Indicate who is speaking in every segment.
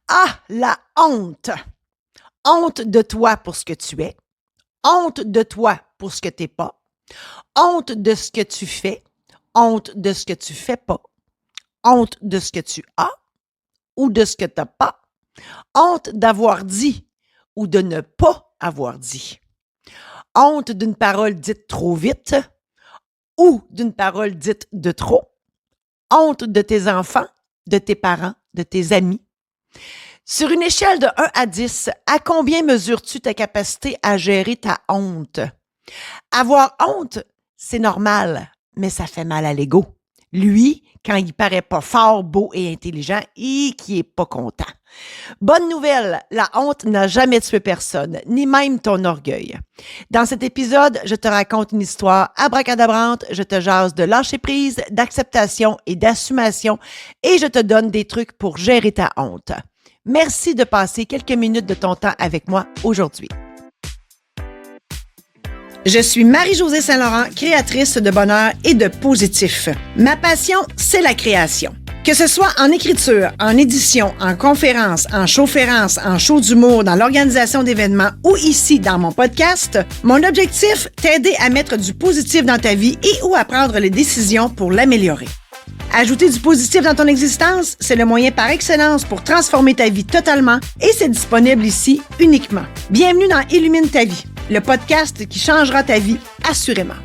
Speaker 1: Ah, la honte! Honte de toi pour ce que tu es. Honte de toi pour ce que tu n'es pas. Honte de ce que tu fais. Honte de ce que tu fais pas. Honte de ce que tu as ou de ce que tu n'as pas. Honte d'avoir dit ou de ne pas avoir dit. Honte d'une parole dite trop vite ou d'une parole dite de trop. Honte de tes enfants, de tes parents, de tes amis. Sur une échelle de 1 à 10, à combien mesures-tu ta capacité à gérer ta honte? Avoir honte, c'est normal, mais ça fait mal à l'ego. Lui, quand il paraît pas fort, beau et intelligent, et qui est pas content. Bonne nouvelle, la honte n'a jamais tué personne, ni même ton orgueil. Dans cet épisode, je te raconte une histoire abracadabrante, je te jase de lâcher prise, d'acceptation et d'assumation, et je te donne des trucs pour gérer ta honte. Merci de passer quelques minutes de ton temps avec moi aujourd'hui. Je suis Marie-Josée Saint-Laurent, créatrice de bonheur et de positif. Ma passion, c'est la création. Que ce soit en écriture, en édition, en conférence, en showférence, en show d'humour, dans l'organisation d'événements ou ici dans mon podcast, mon objectif, t'aider à mettre du positif dans ta vie et ou à prendre les décisions pour l'améliorer. Ajouter du positif dans ton existence, c'est le moyen par excellence pour transformer ta vie totalement et c'est disponible ici uniquement. Bienvenue dans Illumine ta vie, le podcast qui changera ta vie assurément.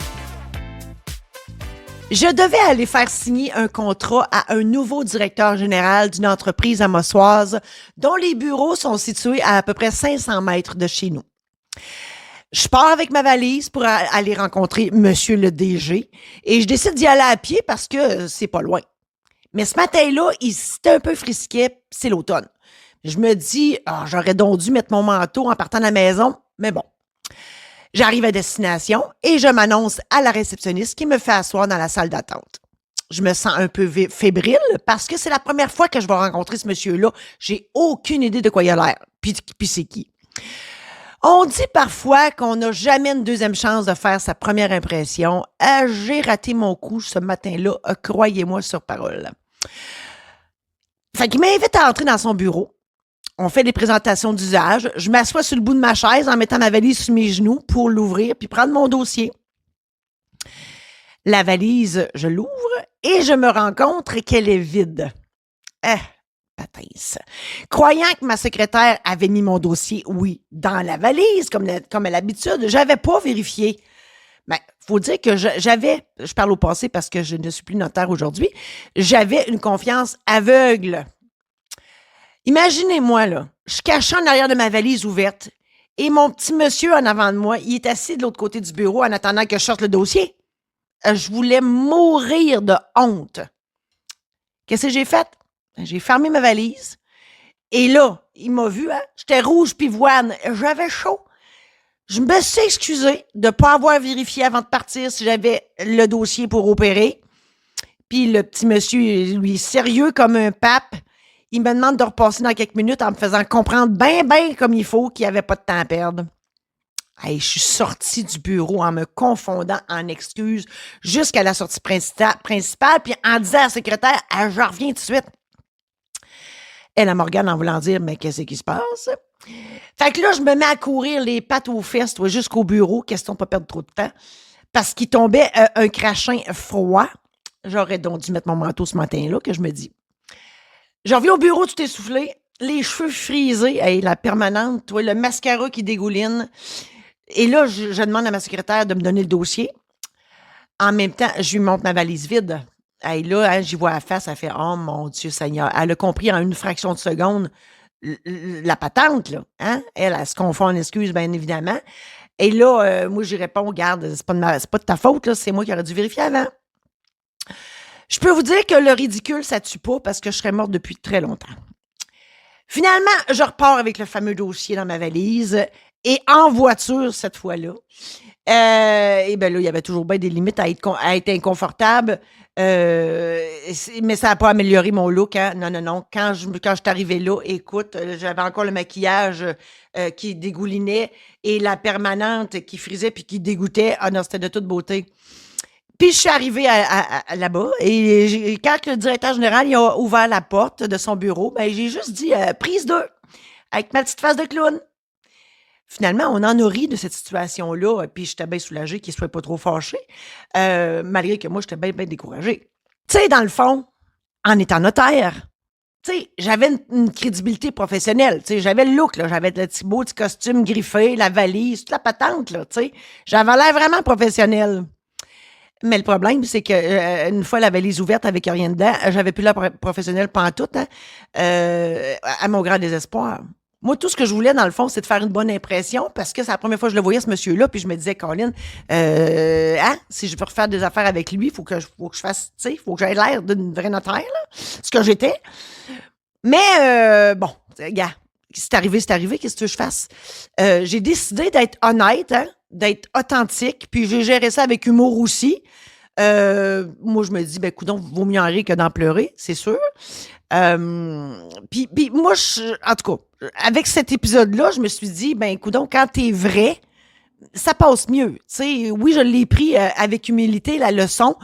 Speaker 1: Je devais aller faire signer un contrat à un nouveau directeur général d'une entreprise à Mossoise dont les bureaux sont situés à peu près 500 mètres de chez nous. Je pars avec ma valise pour aller rencontrer Monsieur le DG et je décide d'y aller à pied parce que c'est pas loin. Mais ce matin-là, c'était un peu frisquet, c'est l'automne. Je me dis, j'aurais donc dû mettre mon manteau en partant de la maison, mais bon. J'arrive à destination et je m'annonce à la réceptionniste qui me fait asseoir dans la salle d'attente. Je me sens un peu fébrile parce que c'est la première fois que je vais rencontrer ce monsieur-là. J'ai aucune idée de quoi il a l'air, puis c'est qui. On dit parfois qu'on n'a jamais une deuxième chance de faire sa première impression. J'ai raté mon coup ce matin-là, croyez-moi sur parole. Fait qu'il m'invite à entrer dans son bureau. On fait des présentations d'usage. Je m'assois sur le bout de ma chaise en mettant ma valise sous mes genoux pour l'ouvrir puis prendre mon dossier. La valise, je l'ouvre et je me rends compte qu'elle est vide. Patins. Croyant que ma secrétaire avait mis mon dossier, oui, dans la valise, comme à l'habitude, j'avais pas vérifié. Mais faut dire que je parle au passé parce que je ne suis plus notaire aujourd'hui, j'avais une confiance aveugle. Imaginez-moi, là, je cachais en arrière de ma valise ouverte et mon petit monsieur en avant de moi, il est assis de l'autre côté du bureau en attendant que je sorte le dossier. Je voulais mourir de honte. Qu'est-ce que j'ai fait? J'ai fermé ma valise. Et là, il m'a vu, hein? J'étais rouge pivoine. J'avais chaud. Je me suis excusée de ne pas avoir vérifié avant de partir si j'avais le dossier pour opérer. Puis le petit monsieur, lui, sérieux comme un pape, il me demande de repasser dans quelques minutes en me faisant comprendre bien comme il faut qu'il n'y avait pas de temps à perdre. Hey, je suis sortie du bureau en me confondant en excuses jusqu'à la sortie principale, puis en disant à la secrétaire, je reviens tout de suite. Elle me regarde en voulant dire, mais qu'est-ce qui se passe? Fait que là, je me mets à courir les pattes aux fesses, jusqu'au bureau, question de pas perdre trop de temps, parce qu'il tombait un crachin froid. J'aurais donc dû mettre mon manteau ce matin-là, que je me dis. Je reviens au bureau tout essoufflé, les cheveux frisés, la permanente, le mascara qui dégouline. Et là, je demande à ma secrétaire de me donner le dossier. En même temps, je lui montre ma valise vide. Et là, j'y vois la face, elle fait « Oh mon Dieu Seigneur ». Elle a compris en une fraction de seconde la patente, là. Hein? Elle se confond en excuses, bien évidemment. Et là, moi, j'y réponds « Regarde, c'est pas de ta faute, là, c'est moi qui aurais dû vérifier avant ». Je peux vous dire que le ridicule, ça tue pas parce que je serais morte depuis très longtemps. Finalement, je repars avec le fameux dossier dans ma valise et en voiture cette fois-là. Et bien là, il y avait toujours bien des limites à être inconfortable. Mais ça n'a pas amélioré mon look, hein? Non. Quand je suis arrivée là, écoute, j'avais encore le maquillage qui dégoulinait et la permanente qui frisait puis qui dégoûtait. Ah non, c'était de toute beauté. Puis je suis arrivée là-bas et quand le directeur général il a ouvert la porte de son bureau, ben j'ai juste dit prise 2 avec ma petite face de clown. Finalement, on en a ri de cette situation-là, puis j'étais bien soulagée qu'il ne soit pas trop fâché, malgré que moi, j'étais bien, bien découragée. Tu sais, dans le fond, en étant notaire, tu sais, j'avais une crédibilité professionnelle. Tu sais, j'avais le look, là. J'avais le petit beau petit costume griffé, la valise, toute la patente, là, tu sais. J'avais l'air vraiment professionnel. Mais le problème, c'est que une fois la valise ouverte avec rien dedans, j'avais plus l'air professionnel pantoute, hein, à mon grand désespoir. Moi, tout ce que je voulais, dans le fond, c'est de faire une bonne impression parce que c'est la première fois que je le voyais, ce monsieur-là, puis je me disais, Colin, si je veux refaire des affaires avec lui, faut que je fasse, tu sais, faut que j'aie l'air d'une vraie notaire, là, ce que j'étais. Mais bon, gars, c'est arrivé, qu'est-ce que tu veux que je fasse? J'ai décidé d'être honnête, hein, d'être authentique, puis j'ai géré ça avec humour aussi. Moi, je me dis, ben, coudonc, vaut mieux en rire que d'en pleurer, c'est sûr. Puis moi, en tout cas, avec cet épisode-là, je me suis dit, ben, coudonc, quand t'es vrai, ça passe mieux. Tu sais, oui, je l'ai pris avec humilité, la leçon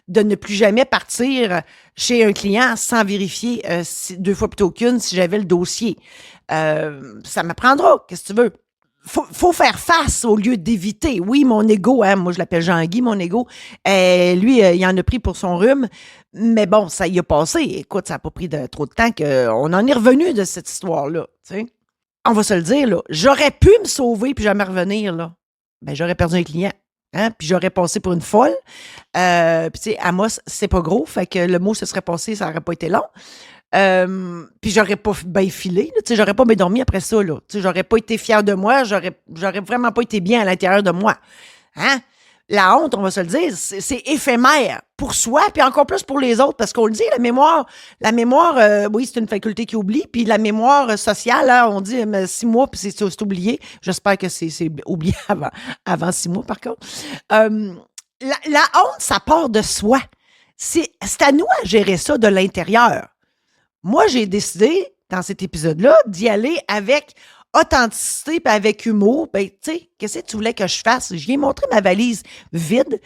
Speaker 1: de ne plus jamais partir chez un client sans vérifier 2 fois plutôt qu'une si j'avais le dossier. Ça m'apprendra, qu'est-ce que tu veux? Faut faire face au lieu d'éviter. Oui, mon ego, hein, moi je l'appelle Jean-Guy, mon ego, lui, il en a pris pour son rhume, mais bon, ça y a passé. Écoute, ça n'a pas pris trop de temps qu'on en est revenu de cette histoire-là. Tu sais. On va se le dire, là, j'aurais pu me sauver puis jamais revenir, là. Ben, j'aurais perdu un client. Hein? Puis j'aurais passé pour une folle. Puis tu sais, Amos, c'est pas gros, fait que le mot se serait passé, ça n'aurait pas été long. Puis j'aurais pas bien filé, tu sais, j'aurais pas bien dormi après ça, là. Tu sais, j'aurais pas été fière de moi, j'aurais vraiment pas été bien à l'intérieur de moi. Hein? La honte, on va se le dire, c'est éphémère pour soi, puis encore plus pour les autres, parce qu'on le dit, la mémoire, oui, c'est une faculté qui oublie, puis la mémoire sociale, là, on dit 6 mois, puis c'est oublié. J'espère que c'est oublié avant 6 mois, par contre. La honte, ça part de soi. C'est à nous à gérer ça de l'intérieur. Moi, j'ai décidé, dans cet épisode-là, d'y aller avec authenticité et avec humour. Ben, tu sais, qu'est-ce que tu voulais que je fasse? Je lui ai montré ma valise vide.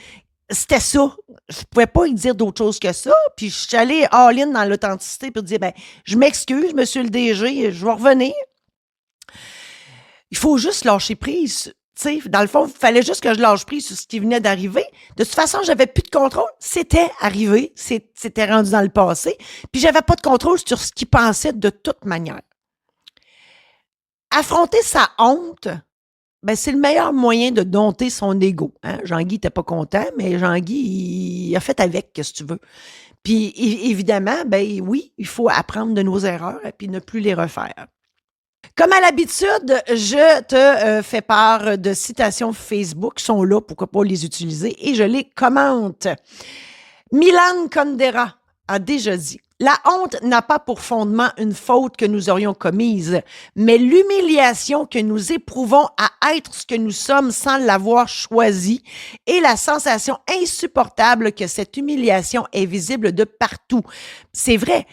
Speaker 1: C'était ça. Je pouvais pas y dire d'autre chose que ça. Puis je suis allée all-in dans l'authenticité pour dire, ben, je m'excuse, monsieur le DG, je vais revenir. Il faut juste lâcher prise. Tu sais, dans le fond, il fallait juste que je lâche prise sur ce qui venait d'arriver. De toute façon, j'avais plus de contrôle. C'était arrivé. C'était rendu dans le passé. Puis j'avais pas de contrôle sur ce qu'il pensait de toute manière. Affronter sa honte, ben, c'est le meilleur moyen de dompter son ego. Hein? Jean-Guy n'était pas content, mais Jean-Guy, il a fait avec, qu'est-ce que tu veux. Puis évidemment, ben oui, il faut apprendre de nos erreurs et puis ne plus les refaire. Comme à l'habitude, je te fais part de citations Facebook qui sont là, pourquoi pas les utiliser, et je les commente. Milan Kundera a déjà dit: la honte n'a pas pour fondement une faute que nous aurions commise, mais l'humiliation que nous éprouvons à être ce que nous sommes sans l'avoir choisi et la sensation insupportable que cette humiliation est visible de partout. C'est vrai,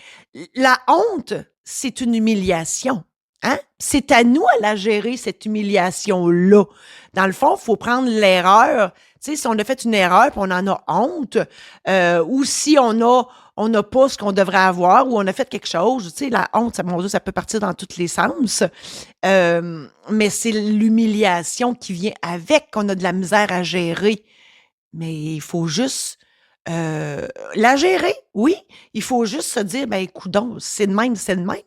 Speaker 1: la honte, c'est une humiliation. Hein? C'est à nous à la gérer, cette humiliation-là. Dans le fond, il faut prendre l'erreur. Tu sais, si on a fait une erreur et on en a honte, ou si on n'a pas ce qu'on devrait avoir, ou on a fait quelque chose, tu sais, la honte, ça peut partir dans tous les sens. Mais c'est l'humiliation qui vient avec, qu'on a de la misère à gérer. Mais il faut juste la gérer, oui. Il faut juste se dire, ben, coudonc, c'est de même,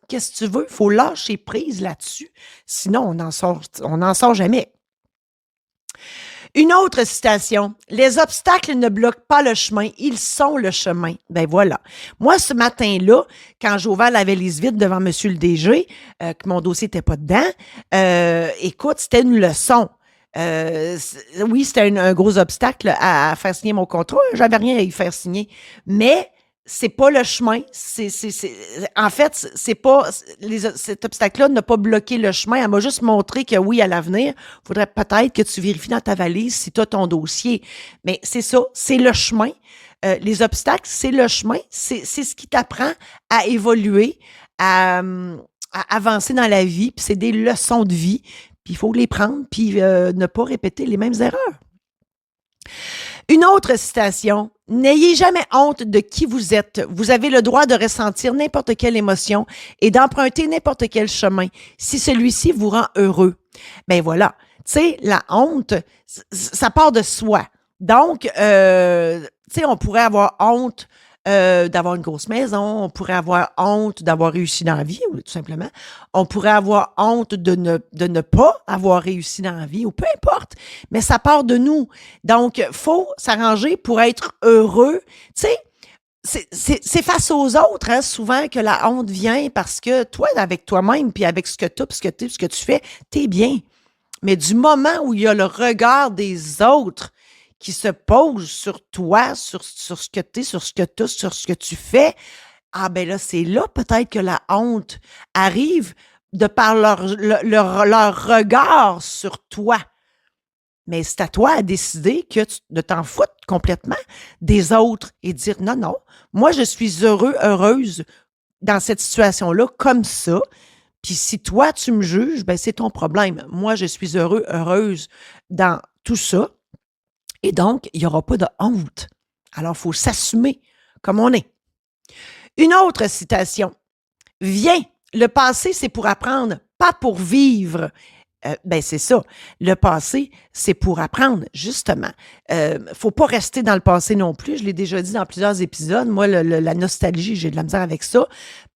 Speaker 1: qu'est-ce que tu veux? Il faut lâcher prise là-dessus. Sinon, on n'en sort jamais. Une autre citation. Les obstacles ne bloquent pas le chemin, ils sont le chemin. Ben voilà. Moi, ce matin-là, quand j'ai ouvert la valise vide devant monsieur le DG, que mon dossier n'était pas dedans, écoute, c'était une leçon. Oui, c'était un gros obstacle à faire signer mon contrat. J'avais rien à y faire signer. Mais c'est pas le chemin. En fait, c'est pas cet obstacle-là n'a pas bloqué le chemin. Elle m'a juste montré que oui, à l'avenir, il faudrait peut-être que tu vérifies dans ta valise si tu as ton dossier. Mais c'est ça, c'est le chemin. Les obstacles, c'est le chemin. C'est ce qui t'apprend à évoluer, à avancer dans la vie. Puis c'est des leçons de vie. Puis il faut les prendre, puis ne pas répéter les mêmes erreurs. Une autre citation. N'ayez jamais honte de qui vous êtes. Vous avez le droit de ressentir n'importe quelle émotion et d'emprunter n'importe quel chemin si celui-ci vous rend heureux. Ben voilà. Tu sais, la honte, ça part de soi. Donc, tu sais, on pourrait avoir honte d'avoir une grosse maison, on pourrait avoir honte d'avoir réussi dans la vie, ou tout simplement. On pourrait avoir honte de ne pas avoir réussi dans la vie, ou peu importe, mais ça part de nous. Donc, faut s'arranger pour être heureux. Tu sais, c'est face aux autres, hein, souvent, que la honte vient parce que toi, avec toi-même, puis avec ce que tu as, puis ce que tu fais, t'es bien. Mais du moment où il y a le regard des autres qui se pose sur toi, sur ce que tu es, sur ce que tu as, sur ce que tu fais, ah ben là, c'est là peut-être que la honte arrive de par leur regard sur toi. Mais c'est à toi à décider de t'en foutre complètement des autres et dire non, non, moi je suis heureuse dans cette situation-là comme ça. Puis si toi tu me juges, ben c'est ton problème. Moi je suis heureuse dans tout ça. Et donc, il n'y aura pas de honte. Alors, il faut s'assumer comme on est. Une autre citation. Viens, le passé, c'est pour apprendre, pas pour vivre. Ben c'est ça. Le passé, c'est pour apprendre, justement. Faut pas rester dans le passé non plus. Je l'ai déjà dit dans plusieurs épisodes. Moi, la nostalgie, j'ai de la misère avec ça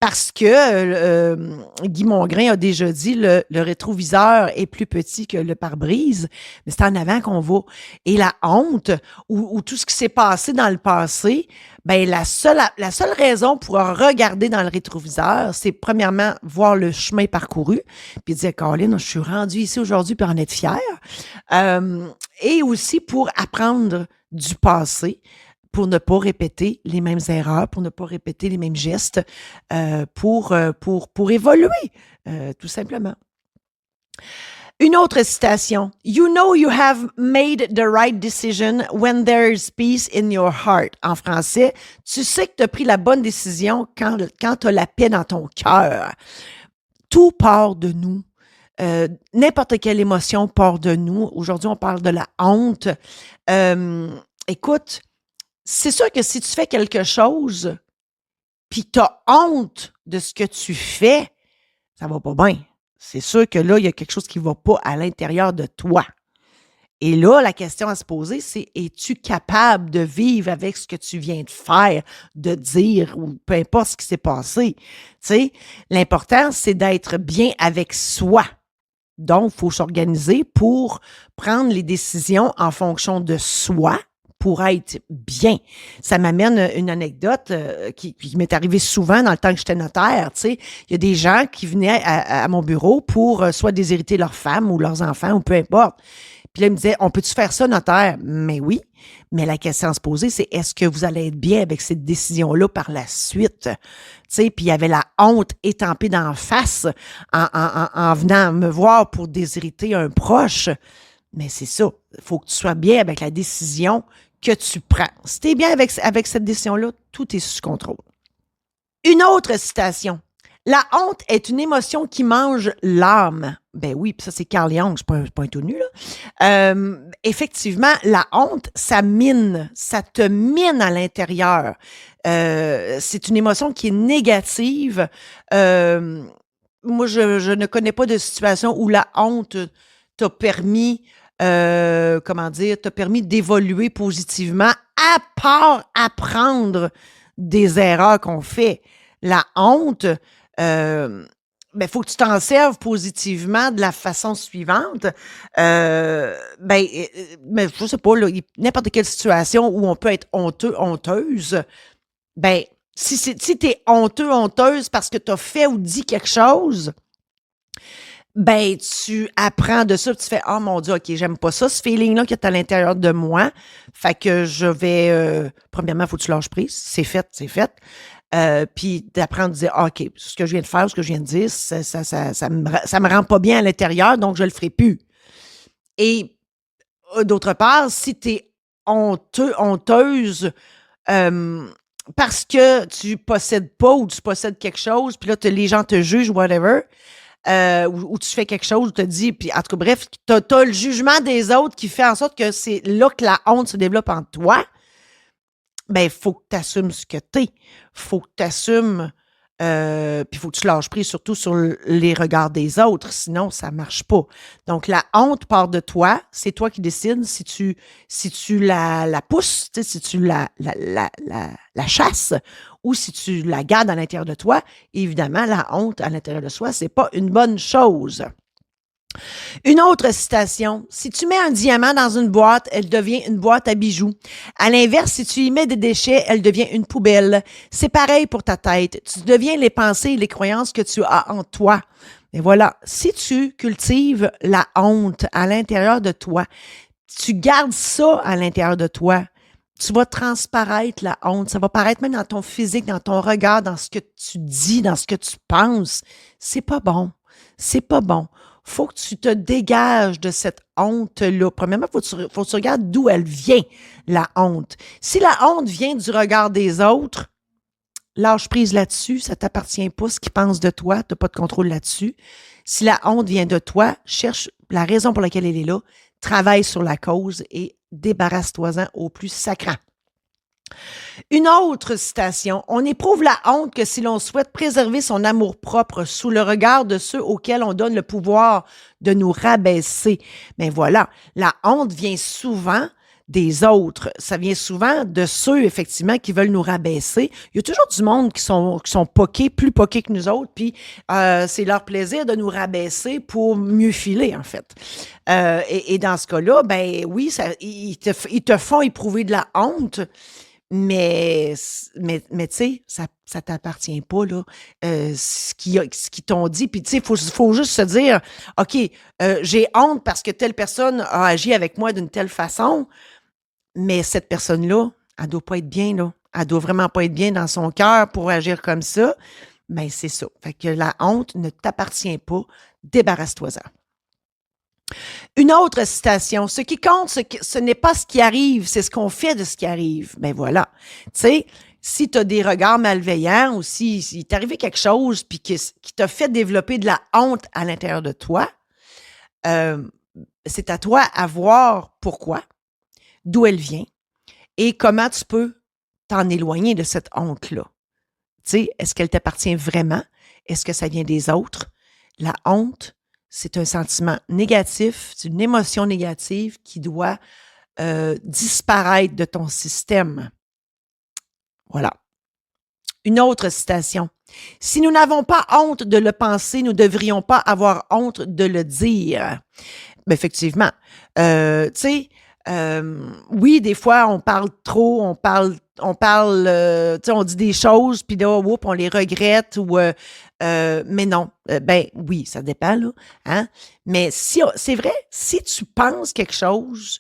Speaker 1: parce que Guy Mongrain a déjà dit le rétroviseur est plus petit que le pare-brise, mais c'est en avant qu'on va. Et la honte ou tout ce qui s'est passé dans le passé, ben la seule raison pour regarder dans le rétroviseur, c'est premièrement voir le chemin parcouru, puis dire Caroline, je suis rendue ici aujourd'hui pour en être fière. Et aussi pour apprendre du passé, pour ne pas répéter les mêmes erreurs, pour ne pas répéter les mêmes gestes, pour évoluer, tout simplement. Une autre citation. You know you have made the right decision when there is peace in your heart. En français, tu sais que tu as pris la bonne décision quand tu as la paix dans ton cœur. Tout part de nous. N'importe quelle émotion part de nous. Aujourd'hui, on parle de la honte. Écoute, c'est sûr que si tu fais quelque chose puis tu as honte de ce que tu fais, ça va pas bien. C'est sûr que là, il y a quelque chose qui ne va pas à l'intérieur de toi. Et là, la question à se poser, c'est es-tu capable de vivre avec ce que tu viens de faire, de dire, ou peu importe ce qui s'est passé? Tu sais, l'important, c'est d'être bien avec soi. Donc, il faut s'organiser pour prendre les décisions en fonction de soi pour être bien. Ça m'amène une anecdote qui m'est arrivée souvent dans le temps que j'étais notaire. Tu sais, il y a des gens qui venaient à mon bureau pour soit déshériter leurs femmes ou leurs enfants ou peu importe. Puis là, ils me disaient, on peut-tu faire ça, notaire? Mais oui. Mais la question à se poser, c'est est-ce que vous allez être bien avec cette décision-là par la suite? Tu sais, puis il y avait la honte étampée d'en face en venant me voir pour déshériter un proche. Mais c'est ça. Il faut que tu sois bien avec la décision que tu prends. Si tu es bien avec cette décision-là, tout est sous contrôle. Une autre citation. La honte est une émotion qui mange l'âme. Ben oui, puis ça, c'est Carl Jung, c'est pas un tout nu, là. Effectivement, la honte, ça te mine à l'intérieur. C'est une émotion qui est négative. Moi, je ne connais pas de situation où la honte t'a permis t'a permis d'évoluer positivement, à part apprendre des erreurs qu'on fait. La honte, faut que tu t'en serves positivement de la façon suivante. Mais je sais pas, là, n'importe quelle situation où on peut être honteuse, ben, si t'es honteuse parce que t'as fait ou dit quelque chose, ben, tu apprends de ça, tu fais « Oh mon Dieu, OK, j'aime pas ça, ce feeling-là qui est à l'intérieur de moi. » Fait que je vais... premièrement, il faut que tu lâches prise. C'est fait, c'est fait. Puis d'apprendre à dire « OK, ce que je viens de faire, ce que je viens de dire, ça me rend pas bien à l'intérieur, donc je le ferai plus. » Et d'autre part, si tu es honteuse parce que tu possèdes pas ou tu possèdes quelque chose, puis là, les gens te jugent, whatever, ou tu fais quelque chose, ou tu te dis, puis en tout cas, bref, t'as le jugement des autres qui fait en sorte que c'est là que la honte se développe en toi. Ben, il faut que tu assumes ce que t'es. Faut que tu assumes, puis il faut que tu lâches prise surtout sur les regards des autres, sinon ça marche pas. Donc la honte part de toi, c'est toi qui décides si tu la pousses, tu sais, si tu la chasses ou si tu la gardes à l'intérieur de toi. Évidemment, la honte à l'intérieur de soi, c'est pas une bonne chose. Une autre citation. Si tu mets un diamant dans une boîte, elle devient une boîte à bijoux. À l'inverse, si tu y mets des déchets, elle devient une poubelle. C'est pareil pour ta tête. Tu deviens les pensées et les croyances que tu as en toi. Et voilà. Si tu cultives la honte à l'intérieur de toi, tu gardes ça à l'intérieur de toi, tu vas transparaître la honte. Ça va paraître même dans ton physique, dans ton regard, dans ce que tu dis, dans ce que tu penses. C'est pas bon. C'est pas bon. Faut que tu te dégages de cette honte-là. Premièrement, faut que tu regardes d'où elle vient, la honte. Si la honte vient du regard des autres, lâche prise là-dessus, ça t'appartient pas, ce qu'ils pensent de toi, tu n'as pas de contrôle là-dessus. Si la honte vient de toi, cherche la raison pour laquelle elle est là, travaille sur la cause et débarrasse-toi-en au plus sacrant. Une autre citation. On éprouve la honte que si l'on souhaite préserver son amour-propre sous le regard de ceux auxquels on donne le pouvoir de nous rabaisser. Mais voilà, la honte vient souvent des autres. Ça vient souvent de ceux, effectivement, qui veulent nous rabaisser. Il y a toujours du monde qui sont poqués, plus poqués que nous autres, puis c'est leur plaisir de nous rabaisser pour mieux filer, en fait. Et dans ce cas-là, ben oui, ils te font éprouver de la honte, mais tu sais, ça t'appartient pas, là, ce qu'ils t'ont dit. Puis, tu sais, faut juste se dire, OK, j'ai honte parce que telle personne a agi avec moi d'une telle façon, mais cette personne-là, elle doit pas être bien, là. Elle doit vraiment pas être bien dans son cœur pour agir comme ça. Ben, c'est ça. Fait que la honte ne t'appartient pas. Débarrasse-toi-en. Une autre citation. Ce qui compte, ce n'est pas ce qui arrive, c'est ce qu'on fait de ce qui arrive. Ben voilà. Tu sais, si tu as des regards malveillants ou si t'est arrivé quelque chose puis qui t'a fait développer de la honte à l'intérieur de toi, euh, c'est à toi à voir pourquoi, d'où elle vient et comment tu peux t'en éloigner de cette honte-là. Tu sais, est-ce qu'elle t'appartient vraiment? Est-ce que ça vient des autres? La honte, c'est un sentiment négatif, c'est une émotion négative qui doit disparaître de ton système. Voilà. Une autre citation. Si nous n'avons pas honte de le penser, nous ne devrions pas avoir honte de le dire. Mais effectivement. Tu sais, oui, des fois, on parle trop, tu sais, on dit des choses, puis là, oups, on les regrette, mais non. Ben oui, ça dépend, là. Hein? Mais c'est vrai, si tu penses quelque chose,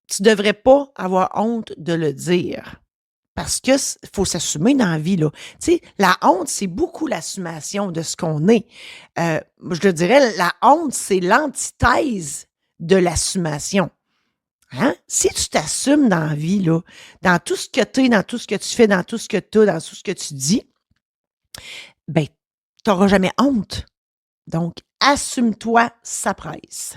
Speaker 1: tu devrais pas avoir honte de le dire. Parce que faut s'assumer dans la vie, là. Tu sais, la honte, c'est beaucoup l'assumation de ce qu'on est. Je te dirais, la honte, c'est l'antithèse de l'assumation. Hein? Si tu t'assumes dans la vie, là, dans tout ce que tu es, dans tout ce que tu fais, dans tout ce que tu as, dans tout ce que tu dis, ben, tu n'auras jamais honte. Donc, assume-toi, ça presse.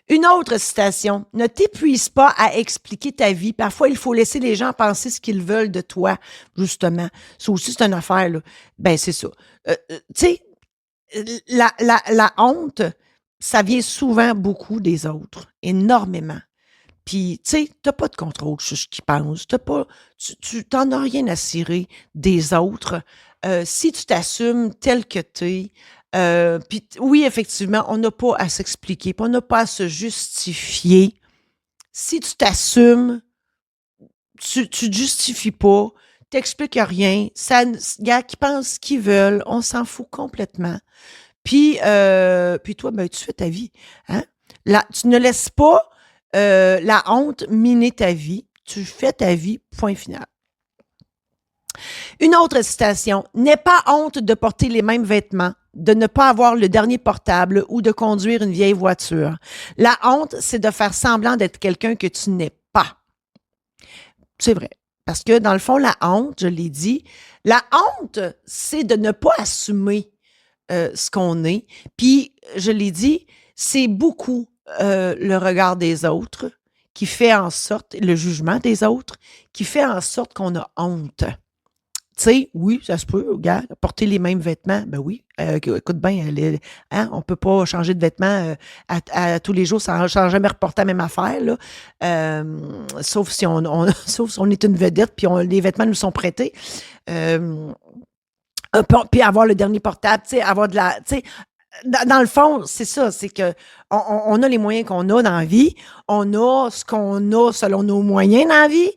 Speaker 1: Une autre citation. Ne t'épuise pas à expliquer ta vie. Parfois, il faut laisser les gens penser ce qu'ils veulent de toi, justement. Ça aussi, c'est une affaire, là. Ben, c'est ça. Tu sais, la honte, ça vient souvent beaucoup des autres, énormément. Puis, tu sais, t'as pas de contrôle sur ce qu'ils pensent. Tu t'en as rien à cirer des autres. Si tu t'assumes tel que t'es, puis oui, effectivement, on n'a pas à s'expliquer, puis on n'a pas à se justifier. Si tu t'assumes, tu te justifies pas, t'expliques rien, ça, gars qui pensent ce qu'ils veulent, on s'en fout complètement. Puis toi, ben, tu fais ta vie. Hein? Là, tu ne laisses pas la honte miner ta vie. Tu fais ta vie, point final. Une autre citation. N'aie pas honte de porter les mêmes vêtements, de ne pas avoir le dernier portable ou de conduire une vieille voiture. La honte, c'est de faire semblant d'être quelqu'un que tu n'es pas. C'est vrai. Parce que dans le fond, la honte, je l'ai dit, la honte, c'est de ne pas assumer ce qu'on est. Puis, je l'ai dit, c'est beaucoup le regard des autres qui fait en sorte, le jugement des autres, qui fait en sorte qu'on a honte. Tu sais, oui, ça se peut, regarde, porter les mêmes vêtements, ben oui. Écoute bien, on peut pas changer de vêtements à tous les jours sans jamais reporter la même affaire, là. Sauf si sauf si on est une vedette puis les vêtements nous sont prêtés. Puis avoir le dernier portable, tu sais, avoir de la... Tu sais, dans le fond, c'est ça, c'est que on a les moyens qu'on a dans la vie, on a ce qu'on a selon nos moyens dans la vie,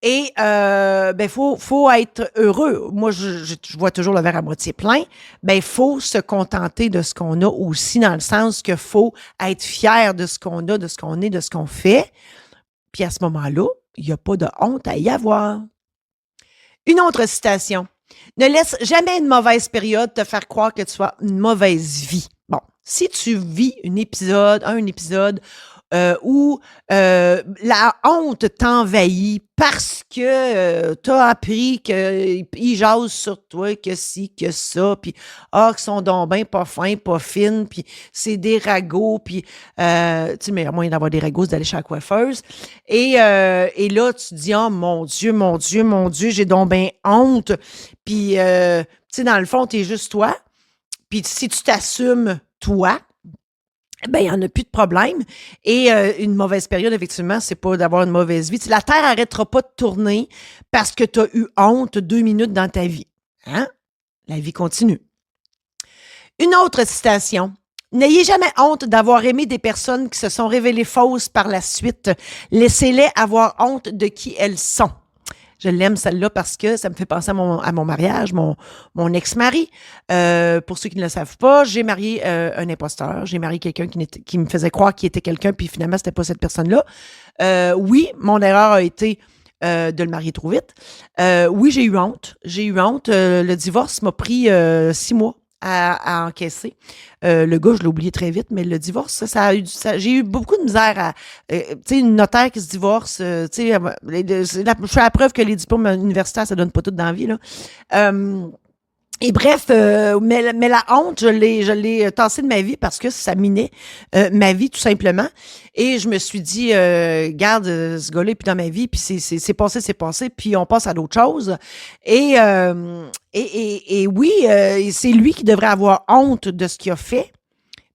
Speaker 1: et ben faut être heureux. Moi, je vois toujours le verre à moitié plein. Ben, faut se contenter de ce qu'on a aussi, dans le sens que faut être fier de ce qu'on a, de ce qu'on est, de ce qu'on fait. Puis à ce moment-là, il n'y a pas de honte à y avoir. Une autre citation. Ne laisse jamais une mauvaise période te faire croire que tu as une mauvaise vie. Bon, si tu vis un épisode où la honte t'envahit parce que tu as appris qu'ils jasent sur toi, que ci, que ça, puis qu'ils sont donc bien pas fins, pas fines, puis c'est des ragots, puis tu sais, mais à moins d'avoir des ragots, c'est d'aller chez la coiffeuse. Et là, tu te dis, oh mon Dieu, mon Dieu, mon Dieu, j'ai donc bien honte. Puis, tu sais, dans le fond, t'es juste toi. Puis si tu t'assumes toi, ben, il n'y en a plus de problème. Et une mauvaise période, effectivement, c'est pas d'avoir une mauvaise vie. Tu sais, la Terre n'arrêtera pas de tourner parce que tu as eu honte 2 minutes dans ta vie. Hein? La vie continue. Une autre citation. N'ayez jamais honte d'avoir aimé des personnes qui se sont révélées fausses par la suite. Laissez-les avoir honte de qui elles sont. Je l'aime, celle-là, parce que ça me fait penser à mon mariage, mon ex-mari. Pour ceux qui ne le savent pas, j'ai marié un imposteur. J'ai marié quelqu'un qui me faisait croire qu'il était quelqu'un, puis finalement, c'était pas cette personne-là. Oui, mon erreur a été de le marier trop vite. Oui, j'ai eu honte. Le divorce m'a pris 6 mois à encaisser. Le gars, je l'ai oublié très vite, mais le divorce, j'ai eu beaucoup de misère à... tu sais, une notaire qui se divorce, tu sais, je fais la preuve que les diplômes universitaires, ça donne pas tout dans la vie, là. Et bref, mais la honte, je l'ai tassée de ma vie parce que ça minait ma vie, tout simplement. Et je me suis dit, garde, ce gars-là est plus dans ma vie, puis c'est passé, puis on passe à d'autres choses. Et oui, c'est lui qui devrait avoir honte de ce qu'il a fait.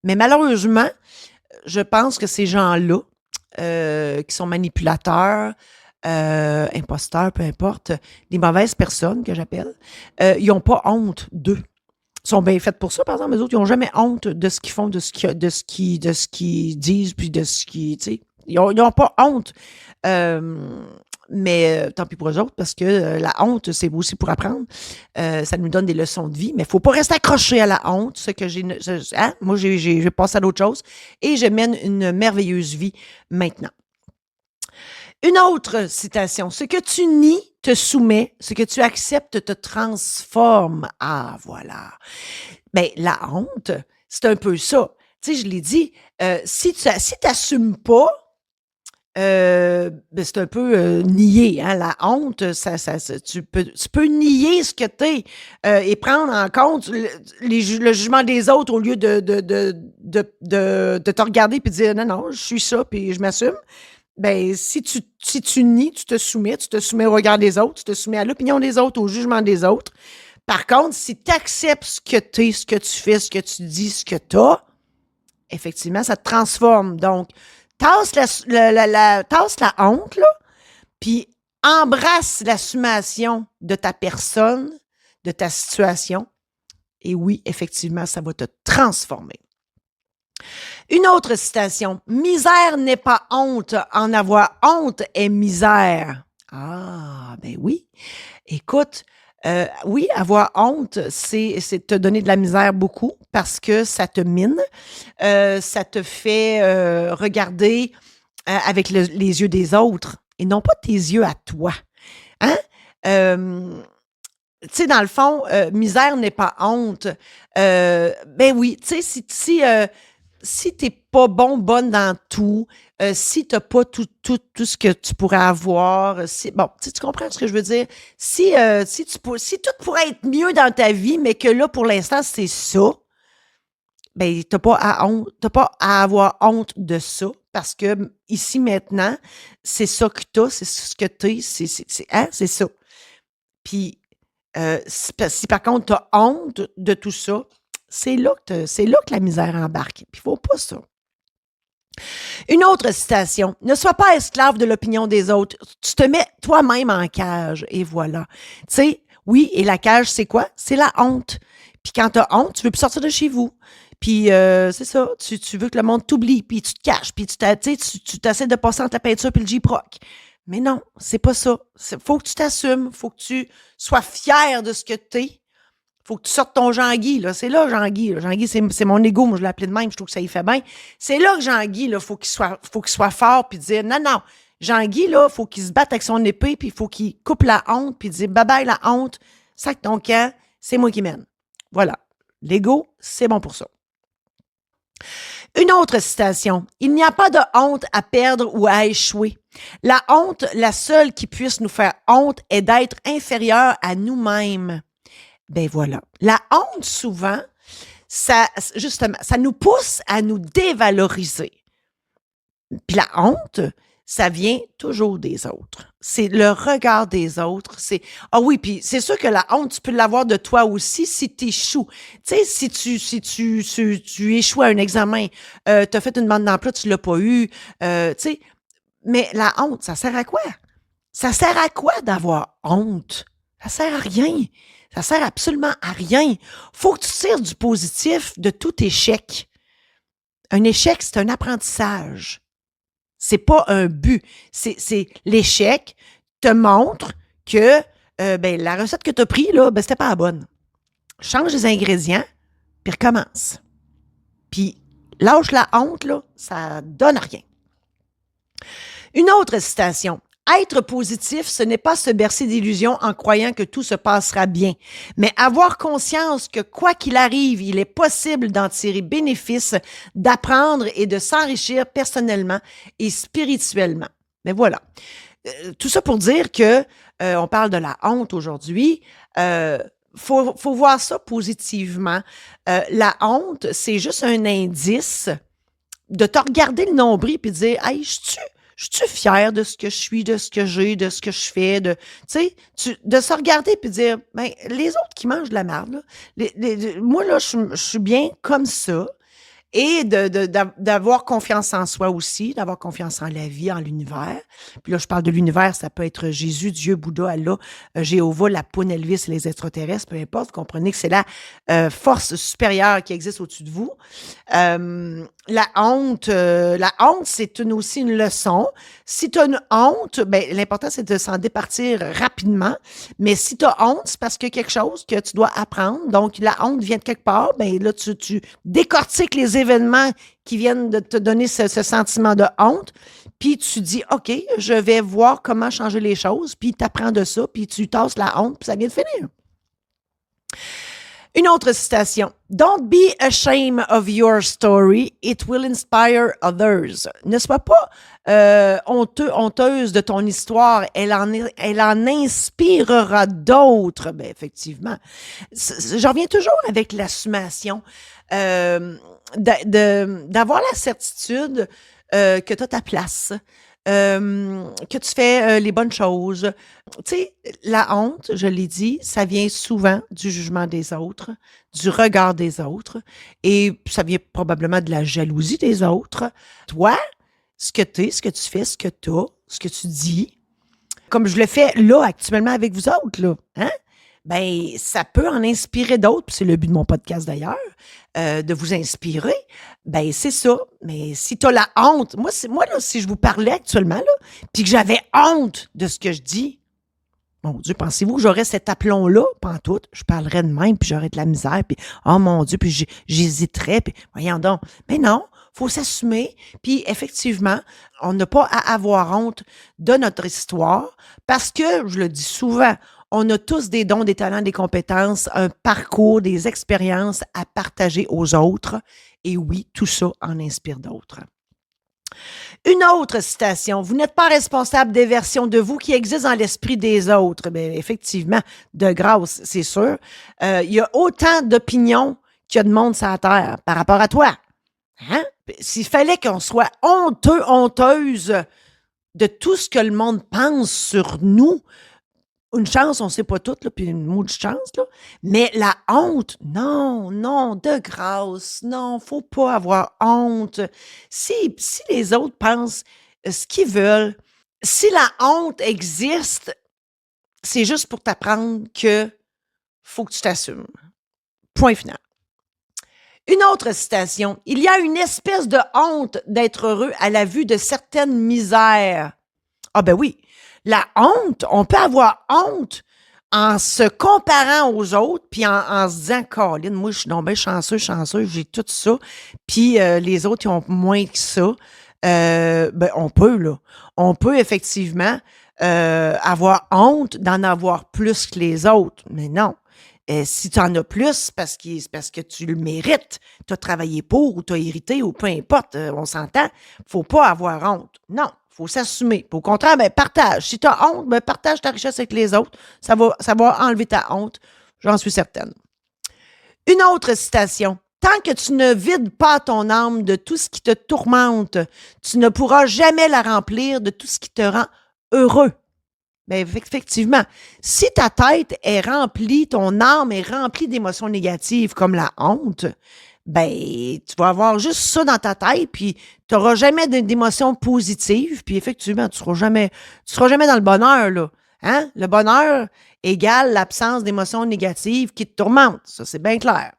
Speaker 1: Mais malheureusement, je pense que ces gens-là, qui sont manipulateurs, imposteurs, peu importe, des mauvaises personnes que j'appelle, ils n'ont pas honte d'eux. Ils sont bien faits pour ça, par exemple, les autres, ils n'ont jamais honte de ce qu'ils font, de ce qu'ils disent, puis de ce qu'ils, tu sais, ils n'ont pas honte. Mais tant pis pour eux autres, parce que la honte, c'est aussi pour apprendre. Ça nous donne des leçons de vie, mais il ne faut pas rester accroché à la honte. Moi, j'ai passé à d'autres choses et je mène une merveilleuse vie maintenant. Une autre citation. Ce que tu nies te soumet, ce que tu acceptes te transforme. Ah, voilà. Bien, la honte, c'est un peu ça. Tu sais, je l'ai dit, si tu n'assumes pas, ben c'est un peu nier. Hein? La honte, tu peux nier ce que tu es et prendre en compte le jugement des autres au lieu de te regarder et de dire non, non, je suis ça puis je m'assume. Ben, si tu nies, tu te soumets au regard des autres, tu te soumets à l'opinion des autres, au jugement des autres. Par contre, si tu acceptes ce que tu es, ce que tu fais, ce que tu dis, ce que tu as, effectivement, ça te transforme. Donc, tasse la honte, là, puis embrasse l'assumation de ta personne, de ta situation. Et oui, effectivement, ça va te transformer. Une autre citation. Misère n'est pas honte. En avoir honte est misère. Ah, ben oui. Écoute, oui, avoir honte, c'est te donner de la misère beaucoup parce que ça te mine. Ça te fait regarder avec les yeux des autres et non pas tes yeux à toi. Hein? Tu sais, dans le fond, misère n'est pas honte. Ben oui, tu sais, si t'es pas bonne dans tout, si t'as pas tout ce que tu pourrais avoir, bon, tu comprends ce que je veux dire? Si tout pourrait être mieux dans ta vie, mais que là, pour l'instant, c'est ça, ben, t'as pas à avoir honte de ça parce que ici, maintenant, c'est ça que t'as, c'est ce que t'es, c'est ça. Puis, si par contre, t'as honte de tout ça, c'est là que la misère embarque. Puis, faut pas ça. Une autre citation. Ne sois pas esclave de l'opinion des autres. Tu te mets toi-même en cage et voilà. Tu sais, oui, et la cage, c'est quoi? C'est la honte. Puis quand tu as honte, tu veux plus sortir de chez vous. Puis c'est ça, tu veux que le monde t'oublie, puis tu te caches, puis tu t'essaies de passer entre la peinture et le J-Proc. Mais non, c'est pas ça. Faut que tu t'assumes, faut que tu sois fier de ce que t'es. Faut que tu sortes ton Jean-Guy, là. C'est là, Jean-Guy. Là. Jean-Guy, c'est mon ego. Moi, je l'appelais de même. Je trouve que ça y fait bien. C'est là que Jean-Guy, là, faut qu'il soit fort puis dire, non, non. Jean-Guy, là, faut qu'il se batte avec son épée puis il faut qu'il coupe la honte puis dire, bye bye la honte. Sac ton camp. C'est moi qui mène. Voilà. L'ego, c'est bon pour ça. Une autre citation. Il n'y a pas de honte à perdre ou à échouer. La honte, la seule qui puisse nous faire honte est d'être inférieur à nous-mêmes. Ben voilà. La honte, souvent, justement, ça nous pousse à nous dévaloriser. Puis la honte, ça vient toujours des autres. C'est le regard des autres. Ah oui, puis c'est sûr que la honte, tu peux l'avoir de toi aussi si tu échoues. Tu sais, si tu échoues à un examen, tu as fait une demande d'emploi, tu l'as pas eu, tu sais, mais la honte, ça sert à quoi? Ça sert à quoi d'avoir honte? Ça sert à rien. Ça sert absolument à rien. Faut que tu tires du positif de tout échec. Un échec, c'est un apprentissage. C'est pas un but. C'est l'échec te montre que ben, la recette que tu as prise, là, ben, c'était pas la bonne. Change les ingrédients, puis recommence. Puis lâche la honte, là, ça donne rien. Une autre citation. Être positif, ce n'est pas se bercer d'illusions en croyant que tout se passera bien, mais avoir conscience que quoi qu'il arrive, il est possible d'en tirer bénéfice, d'apprendre et de s'enrichir personnellement et spirituellement. Mais voilà. Tout ça pour dire que on parle de la honte aujourd'hui. Faut voir ça positivement. La honte, c'est juste un indice de te regarder le nombril puis de dire, hey, je suis fière de ce que je suis, de ce que j'ai, de ce que je fais, de se regarder puis dire, ben, les autres qui mangent de la merde, là, moi, là, je suis bien comme ça. Et d'avoir confiance en soi aussi, d'avoir confiance en la vie, en l'univers. Puis là, je parle de l'univers, ça peut être Jésus, Dieu, Bouddha, Allah, Jéhovah, la poune, Elvis, les extraterrestres, peu importe. Vous comprenez que c'est la force supérieure qui existe au-dessus de vous. La honte, c'est aussi une leçon. Si tu as une honte, ben, l'important, c'est de s'en départir rapidement. Mais si tu as honte, c'est parce qu'il y a quelque chose que tu dois apprendre. Donc, la honte vient de quelque part. Ben, là, tu décortiques les événements qui viennent de te donner ce sentiment de honte. Puis, tu dis, OK, je vais voir comment changer les choses. Puis, tu apprends de ça. Puis, tu tasses la honte. Puis, ça vient de finir. Une autre citation. Don't be ashamed of your story. It will inspire others. Ne sois pas honteuse de ton histoire. Elle en inspirera d'autres. Ben, effectivement. Je reviens toujours avec l'assumation d'avoir la certitude que tu as ta place. Que tu fais les bonnes choses. Tu sais, la honte, je l'ai dit, ça vient souvent du jugement des autres, du regard des autres, et ça vient probablement de la jalousie des autres. Toi, ce que tu es, ce que tu fais, ce que tu as, ce que tu dis, comme je le fais là, actuellement avec vous autres, là, hein? Ben, ça peut en inspirer d'autres, puis c'est le but de mon podcast d'ailleurs, de vous inspirer. Ben, c'est ça. Mais si tu as la honte, moi là, si je vous parlais actuellement, là, puis que j'avais honte de ce que je dis, mon Dieu, pensez-vous que j'aurais cet aplomb-là? Pantoute, je parlerais de même, puis j'aurais de la misère, puis oh mon Dieu, puis j'hésiterais, puis voyons donc. Mais non, faut s'assumer, puis effectivement, on n'a pas à avoir honte de notre histoire, parce que, je le dis souvent, on a tous des dons, des talents, des compétences, un parcours, des expériences à partager aux autres. Et oui, tout ça en inspire d'autres. Une autre citation. Vous n'êtes pas responsable des versions de vous qui existent dans l'esprit des autres. Bien, effectivement, de grâce, c'est sûr. Il y a autant d'opinions qu'il y a de monde sur la terre par rapport à toi. Hein? S'il fallait qu'on soit honteux, honteuse de tout ce que le monde pense sur nous, une chance, on ne sait pas tout, là, puis une maudite chance, là. Mais la honte, non, non, de grâce, non, faut pas avoir honte. Si les autres pensent ce qu'ils veulent, si la honte existe, c'est juste pour t'apprendre que faut que tu t'assumes. Point final. Une autre citation. Il y a une espèce de honte d'être heureux à la vue de certaines misères. Ah ben oui, la honte, on peut avoir honte en se comparant aux autres, puis en se disant, Colin, moi, je suis donc bien chanceux, j'ai tout ça, puis les autres, ils ont moins que ça. Ben, on peut, là. On peut effectivement avoir honte d'en avoir plus que les autres, mais non. Si tu en as plus, c'est parce que tu le mérites. Tu as travaillé pour ou tu as hérité ou peu importe, on s'entend. Faut pas avoir honte. Non, faut s'assumer. Au contraire, ben, partage. Si tu as honte, ben, partage ta richesse avec les autres. Ça va enlever ta honte. J'en suis certaine. Une autre citation. Tant que tu ne vides pas ton âme de tout ce qui te tourmente, tu ne pourras jamais la remplir de tout ce qui te rend heureux. Bien, effectivement, si ta tête est remplie, ton âme est remplie d'émotions négatives comme la honte, ben, tu vas avoir juste ça dans ta tête, puis tu n'auras jamais d'émotions positives, puis effectivement, tu seras jamais dans le bonheur, là. Hein? Le bonheur égale l'absence d'émotions négatives qui te tourmentent. Ça, c'est bien clair.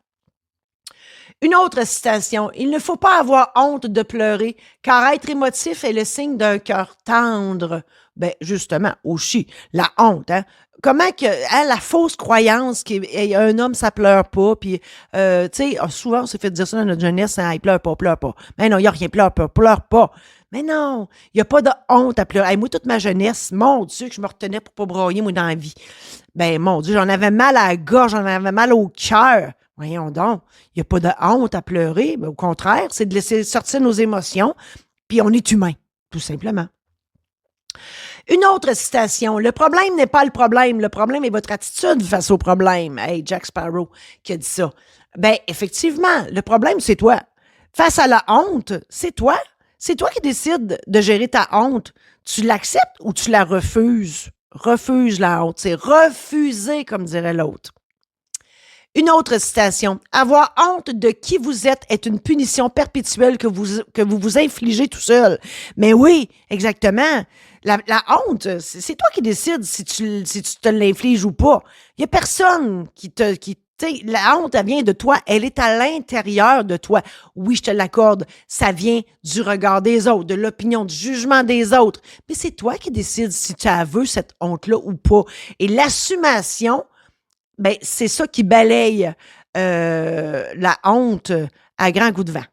Speaker 1: Une autre citation. Il ne faut pas avoir honte de pleurer, car être émotif est le signe d'un cœur tendre. Ben, justement, aussi, la honte, hein. Comment que, hein, la fausse croyance qu'un homme, ça pleure pas, puis, tu sais, souvent, on s'est fait dire ça dans notre jeunesse, hein, il pleure pas. Mais non, il n'y a rien, pleure pas. Mais non, il n'y a pas de honte à pleurer. Hey, moi, toute ma jeunesse, mon Dieu, que je me retenais pour pas broyer, moi, dans la vie. Ben, mon Dieu, j'en avais mal à la gorge, j'en avais mal au cœur. Voyons donc, il n'y a pas de honte à pleurer. Mais au contraire, c'est de laisser sortir nos émotions, puis on est humain, tout simplement. Une autre citation. Le problème n'est pas le problème est votre attitude face au problème. Hey, Jack Sparrow qui a dit ça. Ben, effectivement, le problème, c'est toi. Face à la honte, c'est toi. C'est toi qui décides de gérer ta honte. Tu l'acceptes ou tu la refuses? Refuse la honte. C'est refuser, comme dirait l'autre. Une autre citation. Avoir honte de qui vous êtes est une punition perpétuelle que vous infligez tout seul. Mais oui, exactement. La honte, c'est toi qui décides si tu te l'infliges ou pas. Il n'y a personne la honte, elle vient de toi. Elle est à l'intérieur de toi. Oui, je te l'accorde. Ça vient du regard des autres, de l'opinion, du jugement des autres. Mais c'est toi qui décides si tu veux cette honte-là ou pas. Et l'assumation, ben, c'est ça qui balaye la honte à grand coup de vent.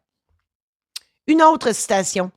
Speaker 1: Une autre citation.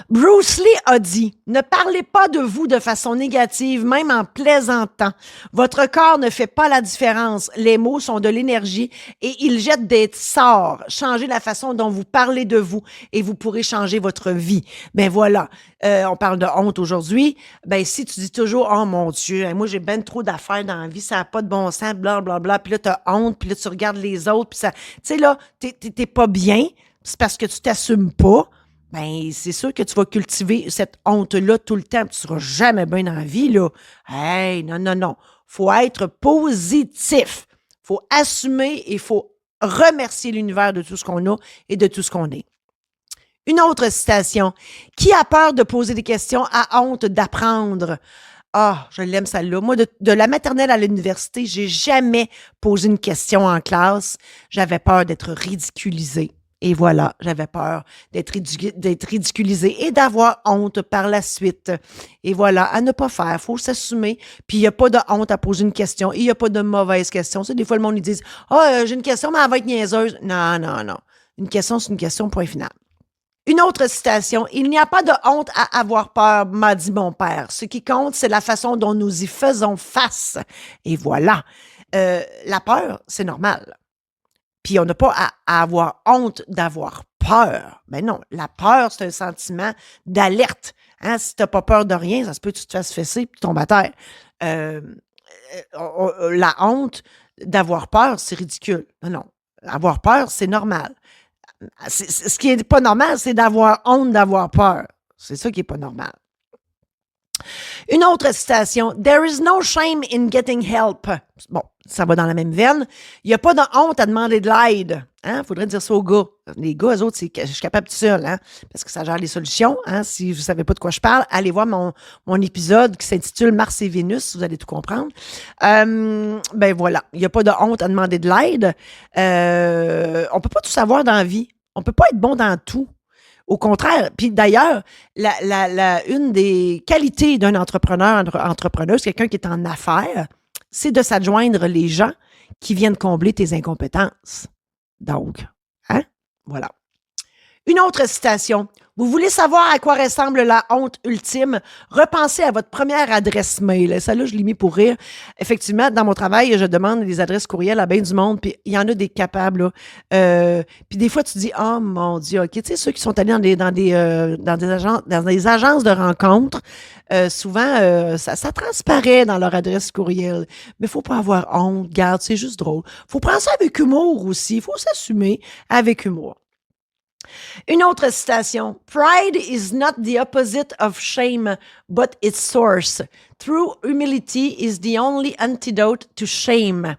Speaker 1: Bruce Lee a dit « Ne parlez pas de vous de façon négative, même en plaisantant. Votre corps ne fait pas la différence. Les mots sont de l'énergie et ils jettent des sorts. Changez la façon dont vous parlez de vous et vous pourrez changer votre vie. » Ben voilà, on parle de honte aujourd'hui. Ben si tu dis toujours « Oh mon Dieu, moi j'ai ben trop d'affaires dans la vie, ça n'a pas de bon sens, blablabla. » Puis là, tu as honte, puis là, tu regardes les autres, puis ça... Tu sais là, t'es pas bien, c'est parce que tu t'assumes pas. Ben, c'est sûr que tu vas cultiver cette honte-là tout le temps. Tu ne seras jamais bien dans la vie, là. Hey, non. Faut être positif. Faut assumer et il faut remercier l'univers de tout ce qu'on a et de tout ce qu'on est. Une autre citation. Qui a peur de poser des questions a honte d'apprendre? Ah, je l'aime celle-là. Moi, de la maternelle à l'université, j'ai jamais posé une question en classe. J'avais peur d'être ridiculisée. Et voilà, j'avais peur d'être ridiculisée et d'avoir honte par la suite. Et voilà, à ne pas faire, il faut s'assumer. Puis il n'y a pas de honte à poser une question. Il n'y a pas de mauvaise question. Des fois, le monde, ils disent « Ah, j'ai une question, mais elle va être niaiseuse. » Non. Une question, c'est une question, point final. Une autre citation. « Il n'y a pas de honte à avoir peur, m'a dit mon père. Ce qui compte, c'est la façon dont nous y faisons face. » Et voilà. La peur, c'est normal. Puis on n'a pas à avoir honte d'avoir peur. Ben non, la peur, c'est un sentiment d'alerte. Hein? Si tu n'as pas peur de rien, ça se peut que tu te fasses fesser et tu tombes à terre. La honte d'avoir peur, c'est ridicule. Non. Avoir peur, c'est normal. Ce qui n'est pas normal, c'est d'avoir honte d'avoir peur. C'est ça qui n'est pas normal. Une autre citation. There is no shame in getting help. Bon, ça va dans la même veine. Il n'y a pas de honte à demander de l'aide. Hein? Faudrait dire ça aux gars. Les gars, eux autres, je suis capable tout seul, hein? Parce que ça gère les solutions. Hein? Si vous ne savez pas de quoi je parle, allez voir mon épisode qui s'intitule Mars et Vénus, vous allez tout comprendre. Ben voilà, il n'y a pas de honte à demander de l'aide. On ne peut pas tout savoir dans la vie. On ne peut pas être bon dans tout. Au contraire, puis d'ailleurs, une des qualités d'un entrepreneuse, quelqu'un qui est en affaires, c'est de s'adjoindre les gens qui viennent combler tes incompétences. Donc, hein? Voilà. Une autre citation. Vous voulez savoir à quoi ressemble la honte ultime? Repensez à votre première adresse mail. Ça, là, je l'ai mis pour rire. Effectivement, dans mon travail, je demande des adresses courriel à bien du monde, puis il y en a des capables, là. Puis des fois, tu dis, oh mon Dieu, OK, tu sais, ceux qui sont allés dans des agences de rencontres, souvent, ça transparaît dans leur adresse courriel. Mais il ne faut pas avoir honte. Garde, c'est juste drôle. Il faut prendre ça avec humour aussi. Il faut s'assumer avec humour. Une autre citation. Pride is not the opposite of shame, but its source. True humility is the only antidote to shame.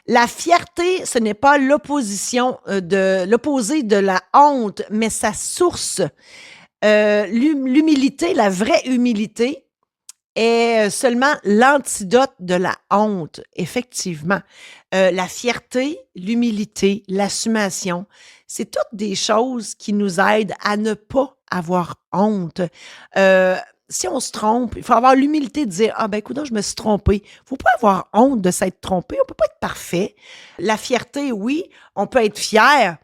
Speaker 1: La fierté, ce n'est pas l'opposé de la honte, mais sa source. L'humilité, la vraie humilité, est seulement l'antidote de la honte, effectivement. La fierté, l'humilité, l'assumation, c'est toutes des choses qui nous aident à ne pas avoir honte. Si on se trompe, il faut avoir l'humilité de dire « Ah ben écoute, je me suis trompé ». Il ne faut pas avoir honte de s'être trompé. On ne peut pas être parfait. La fierté, oui, on peut être fier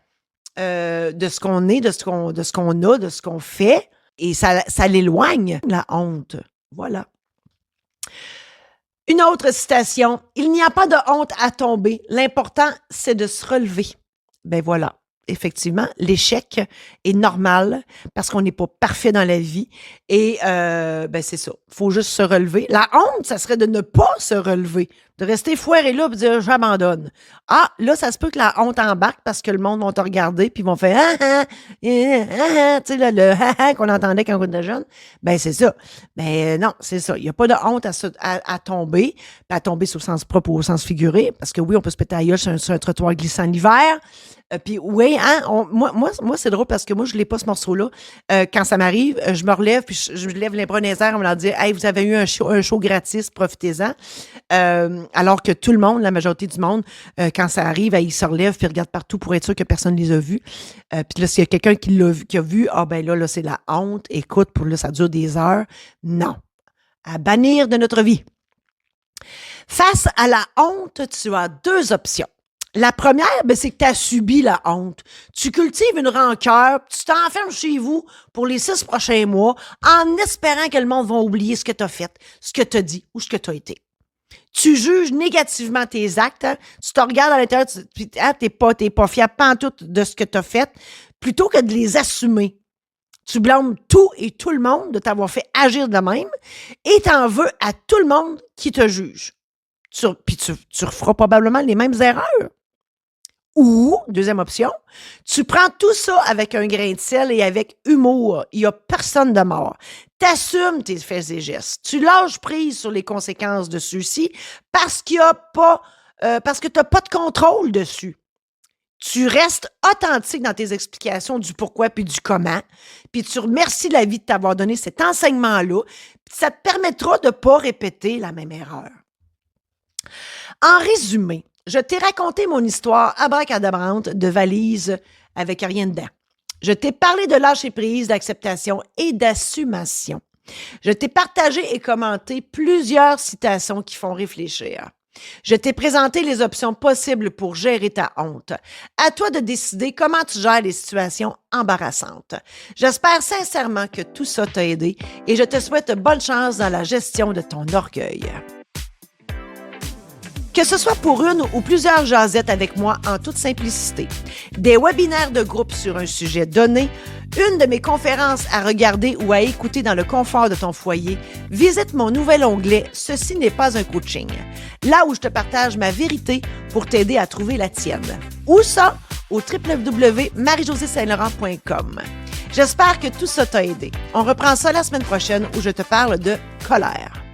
Speaker 1: de ce qu'on est, de ce qu'on a, de ce qu'on fait. Et ça l'éloigne, la honte. Voilà. Une autre citation. Il n'y a pas de honte à tomber. L'important, c'est de se relever. Ben voilà. Effectivement, l'échec est normal parce qu'on n'est pas parfait dans la vie. Et ben c'est ça. Il faut juste se relever. La honte, ça serait de ne pas se relever. De rester foiré là et dire « j'abandonne ». Ah, là, ça se peut que la honte embarque parce que le monde va te regarder puis ils vont faire « ah, ah, tu sais, là, le « ah, ah » qu'on entendait quand on était jeune. Ben c'est ça. Ben non, c'est ça. Il n'y a pas de honte à tomber, à tomber au sens propre ou au sens figuré, parce que oui, on peut se péter à la gueule sur un trottoir glissant l'hiver. Puis oui, hein, moi c'est drôle parce que moi, je l'ai pas ce morceau-là. Quand ça m'arrive, je me relève puis je lève les bras dans les airs en me leur dire « Hey, vous avez eu un show gratis, profitez-en. » Alors que tout le monde, la majorité du monde, quand ça arrive, ils se relèvent puis regardent partout pour être sûr que personne ne les a vus. Puis là, s'il y a quelqu'un qui a vu, ah ben là, c'est la honte. Écoute, pour là, ça dure des heures. Non. À bannir de notre vie. Face à la honte, tu as deux options. La première, ben, c'est que tu as subi la honte. Tu cultives une rancœur, tu t'enfermes chez vous pour les 6 prochains mois en espérant que le monde va oublier ce que tu as fait, ce que tu as dit ou ce que tu as été. Tu juges négativement tes actes, hein? Tu te regardes à l'intérieur, tu n'es pas fiable pantoute de ce que tu as fait, plutôt que de les assumer. Tu blâmes tout et tout le monde de t'avoir fait agir de même et t'en veux à tout le monde qui te juge. Puis tu referas probablement les mêmes erreurs. Ou, deuxième option, tu prends tout ça avec un grain de sel et avec humour. Il n'y a personne de mort. T'assumes tes faits et gestes. Tu lâches prise sur les conséquences de ceux-ci parce que tu n'as pas de contrôle dessus. Tu restes authentique dans tes explications du pourquoi puis du comment, puis tu remercies la vie de t'avoir donné cet enseignement-là, puis ça te permettra de ne pas répéter la même erreur. En résumé, je t'ai raconté mon histoire abracadabrante de valise avec rien dedans. Je t'ai parlé de lâcher prise, d'acceptation et d'assumation. Je t'ai partagé et commenté plusieurs citations qui font réfléchir. Je t'ai présenté les options possibles pour gérer ta honte. À toi de décider comment tu gères les situations embarrassantes. J'espère sincèrement que tout ça t'a aidé et je te souhaite bonne chance dans la gestion de ton orgueil. Que ce soit pour une ou plusieurs jasettes avec moi en toute simplicité, des webinaires de groupe sur un sujet donné, une de mes conférences à regarder ou à écouter dans le confort de ton foyer, visite mon nouvel onglet « Ceci n'est pas un coaching », là où je te partage ma vérité pour t'aider à trouver la tienne. Où ça? Au www.marijosésaintlaurent.com. J'espère que tout ça t'a aidé. On reprend ça la semaine prochaine où je te parle de colère.